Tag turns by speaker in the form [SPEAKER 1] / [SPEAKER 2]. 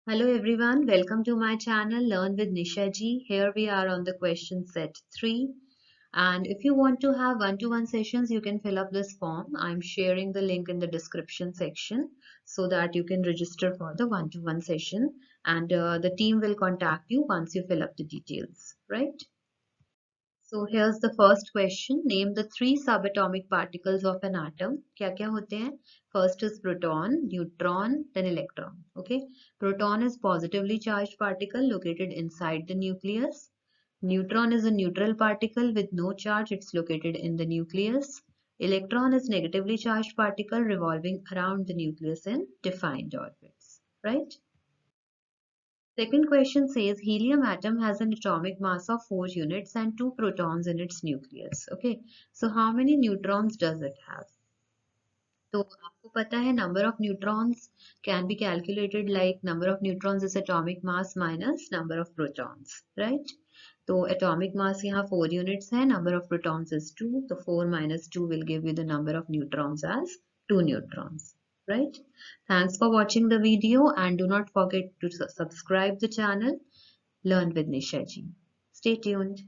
[SPEAKER 1] Hello everyone, welcome to my channel Learn with Nisha ji. Here we are on the question set 3, and if you want to have one-to-one sessions you can fill up this form. I'm sharing the link in the description section so that you can register for the one-to-one session, and the team will contact you once you fill up the details, right? So here's the first question. Name the three subatomic particles of an atom. क्या क्या होते हैं? First is proton, neutron, then electron. Okay. Proton is positively charged particle located inside the nucleus. Neutron is a neutral particle with no charge. It's located in the nucleus. Electron is negatively charged particle revolving around the nucleus in defined orbits. Right? Second question says helium atom has an atomic mass of 4 units and 2 protons in its nucleus. Okay, so how many neutrons does it have? तो आपको पता है number of neutrons can be calculated like number of neutrons is atomic mass minus number of protons, right? तो atomic mass यहाँ 4 units है, number of protons is 2, so 4 minus 2 will give you the number of neutrons as 2 neutrons, right? Thanks for watching the video and do not forget to subscribe the channel Learn with Nisha ji. Stay tuned.